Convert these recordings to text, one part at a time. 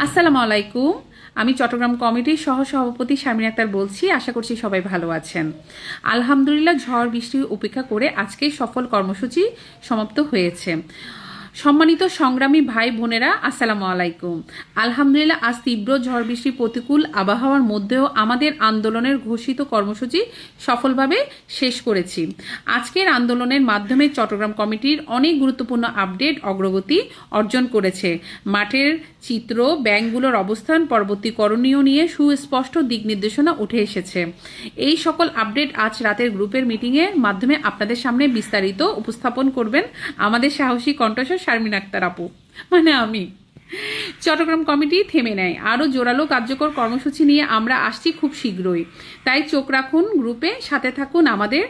আসসালামু আলাইকুম। আমি চট্টগ্রাম কমিটির সহসভাপতি শারমিন আক্তার বলছি। আশা করছি সবাই ভালো আছেন। আলহামদুলিল্লাহ, ঝড় বৃষ্টি উপেক্ষা করে আজকেই সফল কর্মসূচি সমাপ্ত হয়েছে। সম্মানিত সংগ্রামী ভাই বোনেরা, আসসালামু আলাইকুম। আলহামদুলিল্লাহ, আজ তীব্র ঝড় বৃষ্টির প্রতিকূল আবহাওয়ার মধ্যেও আমাদের আন্দোলনের ঘোষিত কর্মসূচি সফলভাবে শেষ করেছি। আজকের আন্দোলনের মাধ্যমে চট্টগ্রাম কমিটির অনেক গুরুত্বপূর্ণ আপডেট অগ্রগতি অর্জন করেছে। মাঠের চিত্র, ব্যাংকগুলোর অবস্থান, পরবর্তী করণীয় নিয়ে সুস্পষ্ট দিক নির্দেশনা উঠে এসেছে। এই সকল আপডেট আজ রাতের গ্রুপের মিটিংয়ের মাধ্যমে আপনাদের সামনে বিস্তারিত উপস্থাপন করবেন আমাদের সাহসী কণ্ঠস্বর শারমিন আক্তার আপু, মানে আমি। চট্টগ্রাম কমিটি থেমে নেয়, আরও জোরালো কার্যকর কর্মসূচি নিয়ে আমরা আসছি খুব শীঘ্রই। তাই চোখ রাখুন গ্রুপে, সাথে থাকুন আমাদের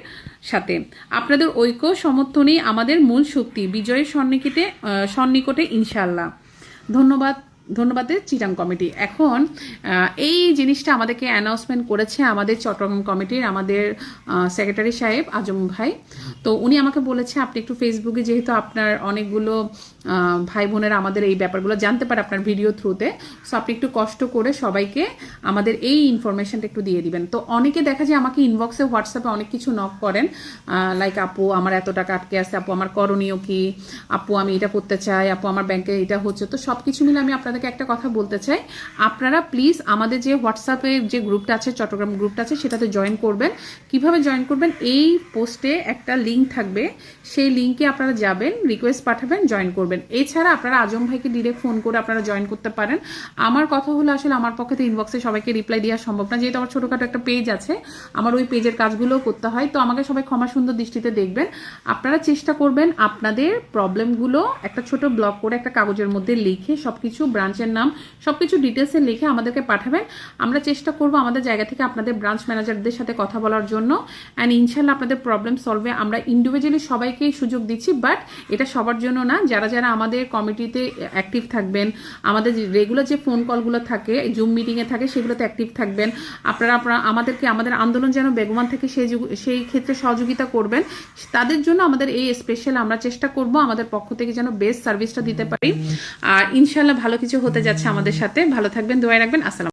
সাথে। আপনাদের ঐক্য সমর্থনই আমাদের মূল শক্তি, বিজয়ের সন্নিকটে ইনশাল্লাহ। ধন্যবাদের চিটাং কমিটি। এখন এই জিনিসটা আমাদেরকে অ্যানাউন্সমেন্ট করেছে আমাদের চট্টগ্রাম কমিটির আমাদের সেক্রেটারি সাহেব আজম ভাই। তো উনি আমাকে বলেছে আপনি একটু ফেসবুকে, যেহেতু আপনার অনেকগুলো ভাই বোনেরা আমাদের এই ব্যাপারগুলো জানতে পারে আপনার ভিডিও থ্রুতে, সো আপনি একটু কষ্ট করে সবাইকে আমাদের এই ইনফরমেশনটা একটু দিয়ে দিবেন। তো অনেকে দেখা যায় আমাকে ইনবক্সে, হোয়াটসঅ্যাপে অনেক কিছু নক করেন, লাইক আপু আমার এত টাকা আটকে আছে, আপু আমার করণীয় কি, আপু আমি এটা করতে চাই, আপু আমার ব্যাংকে এটা হচ্ছে। তো সব কিছু মিলে আমি আপনাদেরকে একটা কথা বলতে চাই, আপনারা প্লিজ আমাদের যে হোয়াটসঅ্যাপে যে গ্রুপটা আছে, চট্টগ্রাম গ্রুপটা আছে, সেটাতে জয়েন করবেন। কিভাবে জয়েন করবেন? এই পোস্টে একটা লিঙ্ক থাকবে, সেই লিঙ্কে আপনারা যাবেন, রিকোয়েস্ট পাঠাবেন, জয়েন করবেন। এছাড়া আপনারা আজম ভাইকে ডিরেক্ট ফোন করে আপনারা জয়েন করতে পারেন। আমার কথা হলো, আসলে আমার পক্ষে তো ইনবক্সে সবাইকে রিপ্লাই দেওয়া সম্ভব না, যেহেতু আমার ছোটোখাটো একটা পেজ আছে, আমার ওই পেজের কাজগুলোও করতে হয়। তো আমাকে সবাই ক্ষমা সুন্দর দৃষ্টিতে দেখবেন। আপনারা চেষ্টা করবেন আপনাদের প্রবলেমগুলো একটা ছোট ব্লগ করে একটা কাগজের মধ্যে লিখে সবকিছু, ব্রাঞ্চের নাম সবকিছু ডিটেলসে লিখে আমাদেরকে পাঠাবেন। আমরা চেষ্টা করব আমাদের জায়গা থেকে আপনাদের ব্রাঞ্চ ম্যানেজারদের সাথে কথা বলার জন্য, অ্যান্ড ইনশাল্লাহ আপনাদের প্রবলেম সলভে আমরা ইন্ডিভিজুয়ালি সবাইকেই সুযোগ দিচ্ছি। বাট এটা সবার জন্য না, যারা যারা আমাদের কমিটিতে অ্যাক্টিভ থাকবেন, আমাদের রেগুলার যে ফোন কলগুলো থাকে, জুম মিটিংয়ে থাকে, সেগুলোতে অ্যাক্টিভ থাকবেন। আপনারা আমাদেরকে, আমাদের আন্দোলন যেন বেগবান থেকে সেই ক্ষেত্রে সহযোগিতা করবেন, তাদের জন্য আমাদের এই স্পেশাল আমরা চেষ্টা করব আমাদের পক্ষ থেকে যেন বেস্ট সার্ভিসটা দিতে পারি। আর ইনশাল্লাহ ভালো কিছু হতে যাচ্ছে আমাদের সাথে। ভালো থাকবেন, দোয়া রাখবেন। আসসালাম।